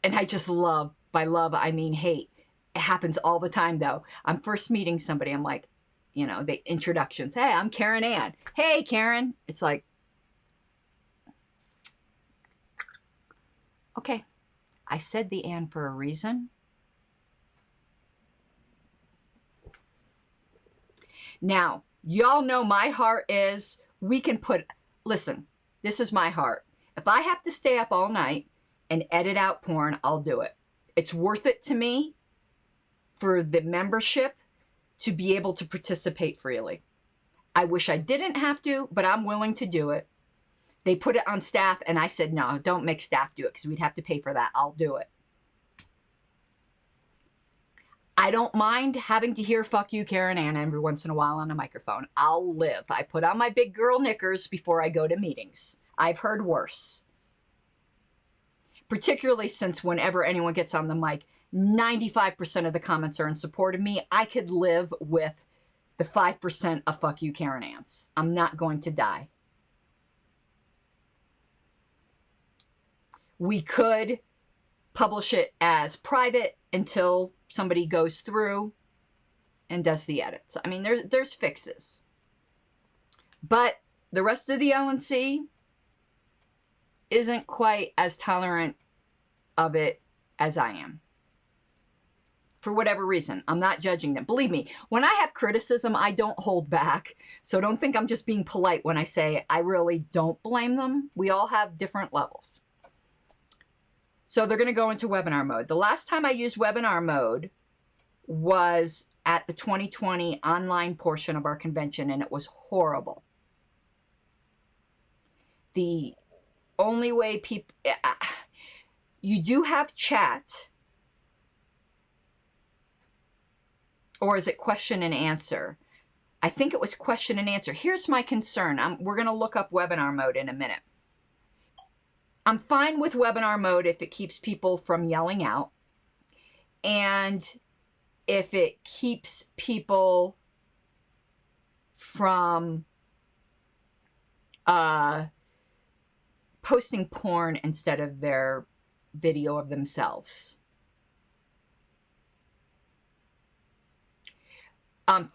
I just love, by love, I mean hate. It happens all the time, though. I'm first meeting somebody, I'm like, you know, the introductions. Hey, I'm Karen Ann. Hey, Karen. It's like, okay, I said the Ann for a reason. Now, y'all know my heart is, we can put, listen, this is my heart. If I have to stay up all night and edit out porn, I'll do it. It's worth it to me for the membership to be able to participate freely. I wish I didn't have to, but I'm willing to do it. They put it on staff, and I said, no, don't make staff do it because we'd have to pay for that. I'll do it. I don't mind having to hear "fuck you, Karen Ann" every once in a while on a microphone. I'll live. I put on my big girl knickers before I go to meetings. I've heard worse. Particularly since whenever anyone gets on the mic, 95% of the comments are in support of me. I could live with the 5% of "fuck you, Karen Anns." I'm not going to die. We could publish it as private until somebody goes through and does the edits. I mean, there's fixes. But the rest of the LNC isn't quite as tolerant of it as I am. For whatever reason, I'm not judging them. Believe me, when I have criticism, I don't hold back. So don't think I'm just being polite when I say I really don't blame them. We all have different levels. So they're going to go into webinar mode. The last time I used webinar mode was at the 2020 online portion of our convention, and it was horrible. The only way people... you do have chat. Or is it question and answer? I think it was question and answer. Here's my concern. We're going to look up webinar mode in a minute. I'm fine with webinar mode if it keeps people from yelling out. And if it keeps people from posting porn instead of their video of themselves.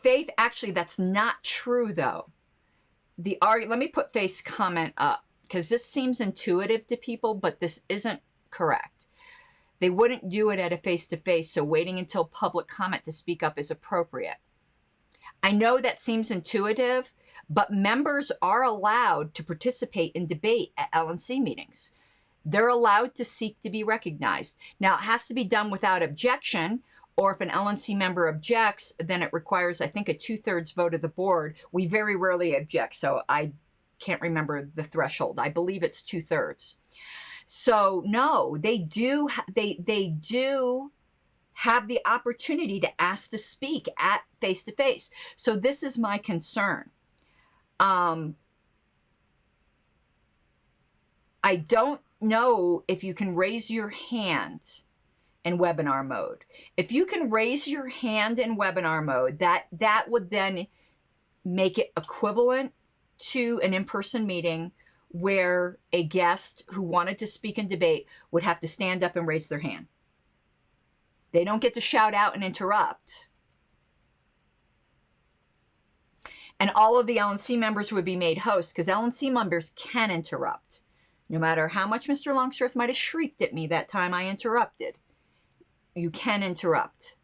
Faith, actually, that's not true, though. Let me put Faith's comment up, because this seems intuitive to people, but this isn't correct. They wouldn't do it at a face-to-face, so waiting until public comment to speak up is appropriate. I know that seems intuitive, but members are allowed to participate in debate at LNC meetings. They're allowed to seek to be recognized. Now, it has to be done without objection, or if an LNC member objects, then it requires, I think, a 2/3 vote of the board. We very rarely object, so I can't remember the threshold. I believe it's 2/3. So no, they do have the opportunity to ask to speak at face-to-face. So this is my concern. I don't know if you can raise your hand in webinar mode. If you can raise your hand in webinar mode, that would then make it equivalent to an in-person meeting where a guest who wanted to speak and debate would have to stand up and raise their hand. They don't get to shout out and interrupt. And all of the LNC members would be made hosts, because LNC members can interrupt. No matter how much Mr. Longstreth might have shrieked at me that time I interrupted. You can interrupt.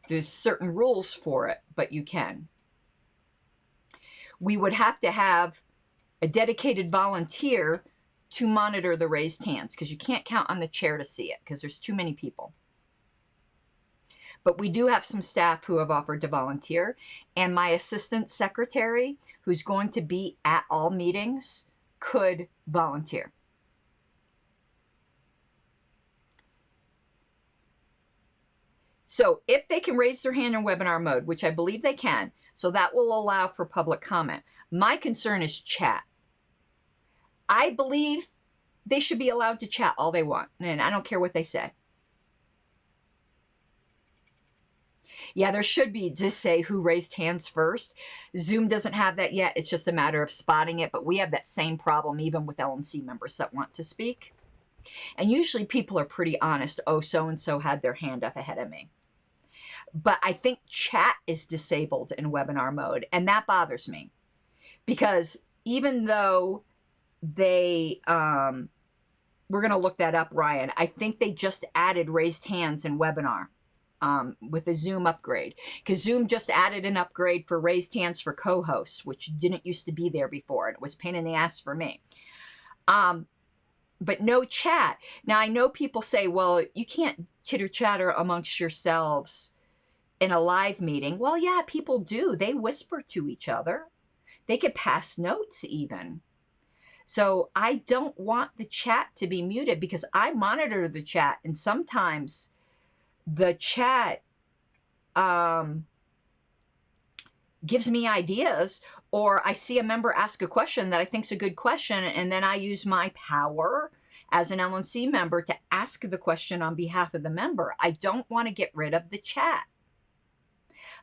There's certain rules for it, but you can. We would have to have a dedicated volunteer to monitor the raised hands, because you can't count on the chair to see it, because there's too many people. But we do have some staff who have offered to volunteer, and my assistant secretary, who's going to be at all meetings, could volunteer. So if they can raise their hand in webinar mode, which I believe they can, so that will allow for public comment. My concern is chat. I believe they should be allowed to chat all they want, and I don't care what they say. Yeah, there should be, just say who raised hands first. Zoom doesn't have that yet. It's just a matter of spotting it, but we have that same problem even with LNC members that want to speak. And usually people are pretty honest. Oh, so-and-so had their hand up ahead of me. But I think chat is disabled in webinar mode, and that bothers me. Because even though they, we're going to look that up, Ryan. I think they just added raised hands in webinar with the Zoom upgrade. Because Zoom just added an upgrade for raised hands for co-hosts, which didn't used to be there before. And it was a pain in the ass for me. But no chat. Now, I know people say, well, you can't chitter-chatter amongst yourselves in a live meeting. Well, yeah, people do. They whisper to each other. They could pass notes even. So I don't want the chat to be muted, because I monitor the chat, and sometimes the chat gives me ideas, or I see a member ask a question that I think is a good question, and then I use my power as an LNC member to ask the question on behalf of the member. I don't want to get rid of the chat.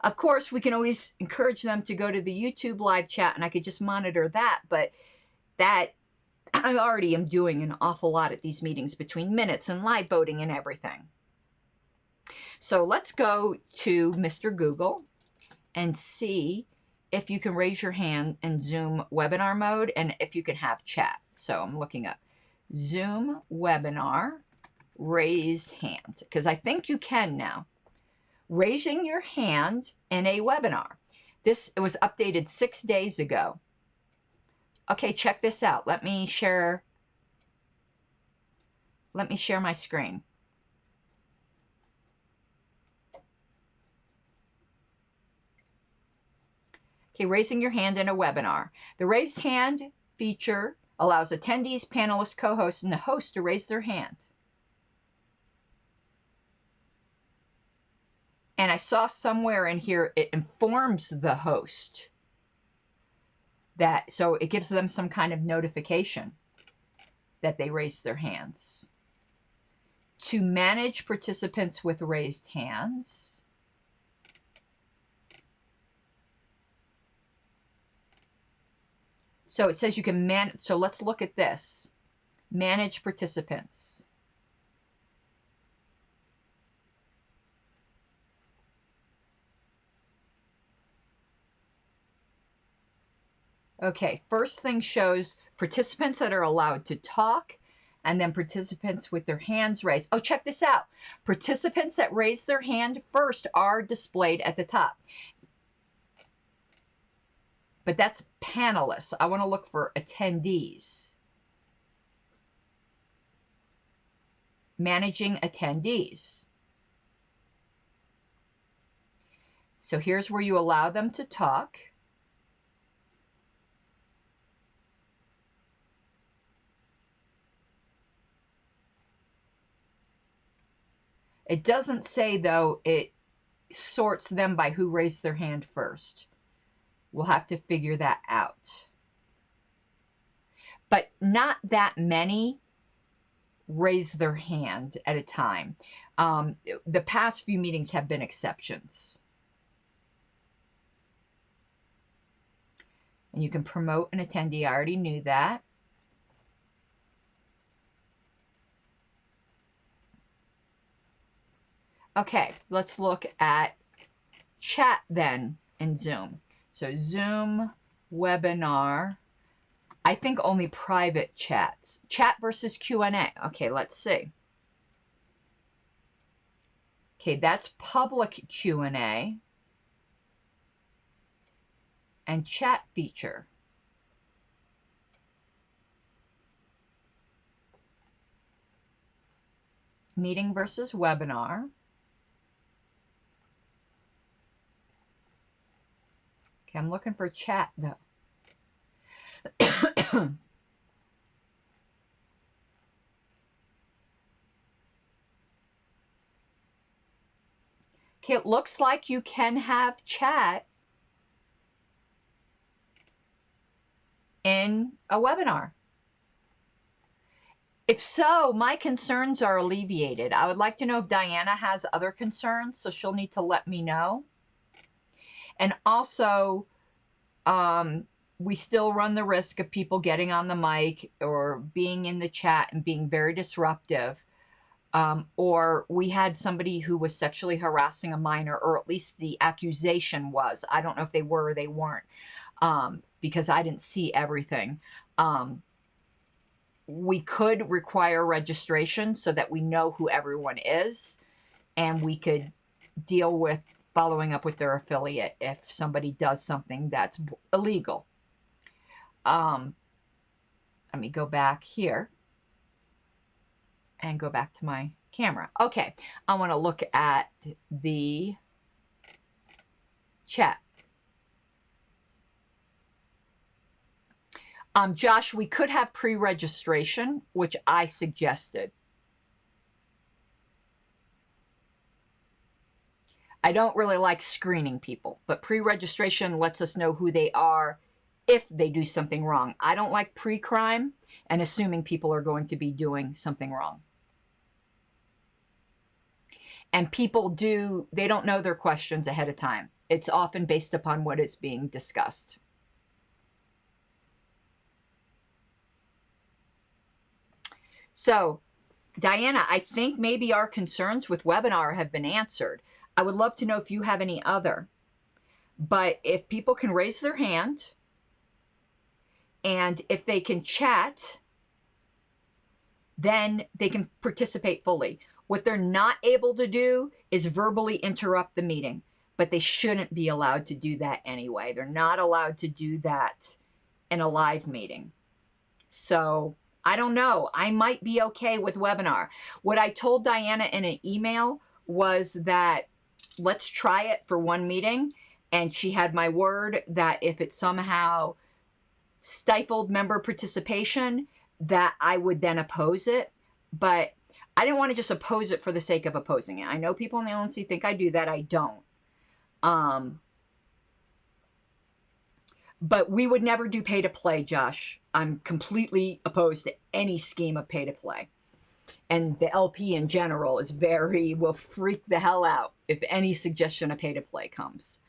Of course, we can always encourage them to go to the YouTube live chat, and I could just monitor that, but that I already am doing an awful lot at these meetings between minutes and live voting and everything. So let's go to Mr. Google and see if you can raise your hand in Zoom webinar mode and if you can have chat. So I'm looking up Zoom webinar, raise hand, because I think you can now. Raising your hand in a webinar. This was updated 6 days ago. Okay, check this out. Let me share my screen. Okay, raising your hand in a webinar. The raised hand feature allows attendees, panelists, co-hosts, and the host to raise their hand. And I saw somewhere in here it informs the host that, so it gives them some kind of notification that they raised their hands. To manage participants with raised hands, so it says you can manage, so let's look at this. Manage participants. Okay, first thing shows participants that are allowed to talk, and then participants with their hands raised. Oh, check this out. Participants that raise their hand first are displayed at the top. But that's panelists. I want to look for attendees. Managing attendees. So here's where you allow them to talk. It doesn't say, though, it sorts them by who raised their hand first. We'll have to figure that out. But not that many raise their hand at a time. The past few meetings have been exceptions. And you can promote an attendee. I already knew that. Okay, let's look at chat then in Zoom. So Zoom webinar, I think only private chats. Chat versus Q&A. Okay, let's see. Okay, that's public Q&A and chat feature. Meeting versus webinar. Okay, I'm looking for chat though. Okay, it looks like you can have chat in a webinar. If so, my concerns are alleviated. I would like to know if Diana has other concerns, so she'll need to let me know. And also, we still run the risk of people getting on the mic or being in the chat and being very disruptive. Or we had somebody who was sexually harassing a minor, or at least the accusation was. I don't know if they were or they weren't, because I didn't see everything. We could require registration so that we know who everyone is, and we could deal with following up with their affiliate if somebody does something that's illegal. Let me go back here and go back to my camera. Okay, I want to look at the chat. Josh, we could have pre-registration, which I suggested. I don't really like screening people, but pre-registration lets us know who they are if they do something wrong. I don't like pre-crime and assuming people are going to be doing something wrong. And people they don't know their questions ahead of time. It's often based upon what is being discussed. So, Diana, I think maybe our concerns with webinar have been answered. I would love to know if you have any other. But if people can raise their hand and if they can chat, then they can participate fully. What they're not able to do is verbally interrupt the meeting, but they shouldn't be allowed to do that anyway. They're not allowed to do that in a live meeting. So I don't know. I might be okay with webinar. What I told Diana in an email was that let's try it for one meeting. And she had my word that if it somehow stifled member participation, that I would then oppose it. But I didn't want to just oppose it for the sake of opposing it. I know people in the LNC think I do that. I don't. But we would never do pay to play, Josh. I'm completely opposed to any scheme of pay to play. And the LP in general is will freak the hell out if any suggestion of pay to play comes.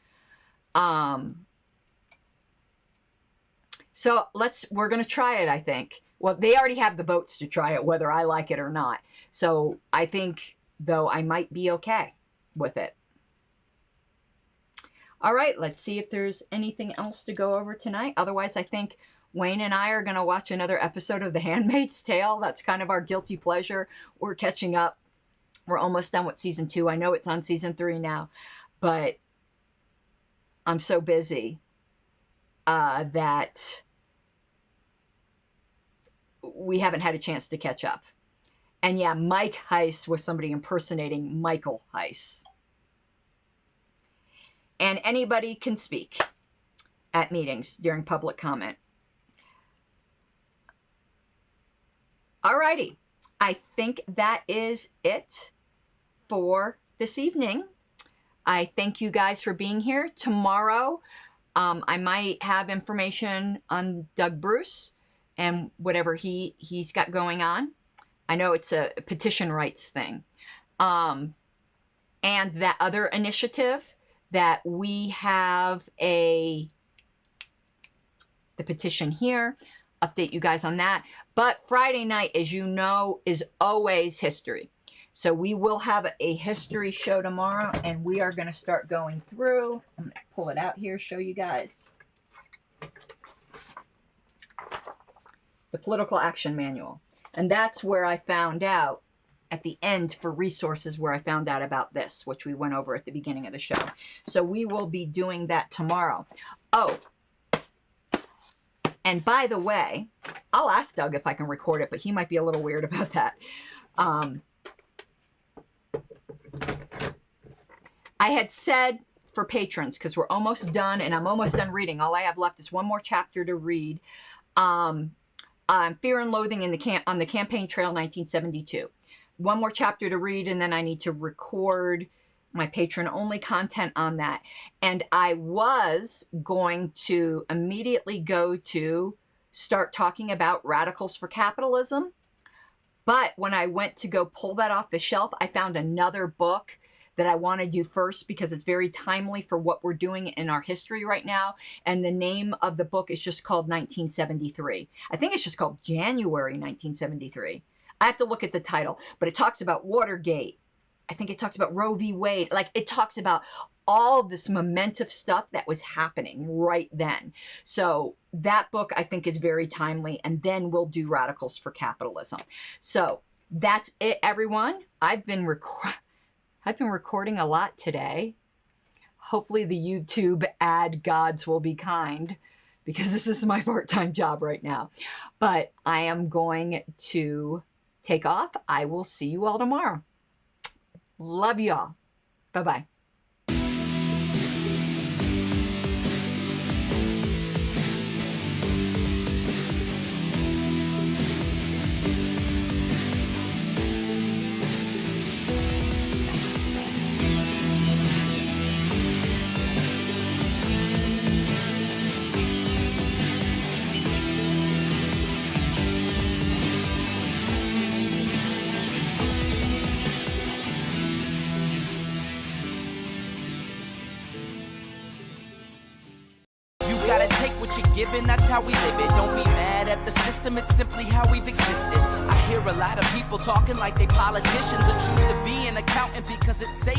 So we're going to try it, I think. Well, they already have the votes to try it, whether I like it or not. So I think, though, I might be okay with it. All right, let's see if there's anything else to go over tonight. Otherwise, I think Wayne and I are going to watch another episode of The Handmaid's Tale. That's kind of our guilty pleasure. We're catching up. We're almost done with season 2. I know it's on season 3 now, but I'm so busy that we haven't had a chance to catch up. And yeah, Mike Heiss was somebody impersonating Michael Heiss. And anybody can speak at meetings during public comment. Alrighty, I think that is it for this evening. I thank you guys for being here. Tomorrow, I might have information on Doug Bruce and whatever he's got going on. I know it's a petition rights thing. And that other initiative that we have the petition here, update you guys on that. But Friday night, as you know, is always history. So we will have a history show tomorrow, and we are going to start going through. I'm going to pull it out here, show you guys. The Political Action Manual. And that's where I found out at the end for resources where I found out about this, which we went over at the beginning of the show. So we will be doing that tomorrow. Oh, and by the way, I'll ask Doug if I can record it, but he might be a little weird about that. I had said for patrons, because we're almost done, and I'm almost done reading. All I have left is one more chapter to read. Fear and Loathing on the Campaign Trail 1972. One more chapter to read, and then I need to record my patron-only content on that. And I was going to immediately go to start talking about Radicals for Capitalism. But when I went to go pull that off the shelf, I found another book that I want to do first because it's very timely for what we're doing in our history right now. And the name of the book is just called 1973. I think it's just called January 1973. I have to look at the title, but it talks about Watergate. I think it talks about Roe v. Wade. Like, it talks about all this momentous stuff that was happening right then. So that book, I think, is very timely. And then we'll do Radicals for Capitalism. So that's it, everyone. I've been recording a lot today. Hopefully the YouTube ad gods will be kind, because this is my part-time job right now. But I am going to take off. I will see you all tomorrow. Love you all. Bye-bye. gotta take what you're given, that's how we live it. Don't be mad at the system, it's simply how we've existed. I hear a lot of people talking like they politicians, or choose to be an accountant because it's safe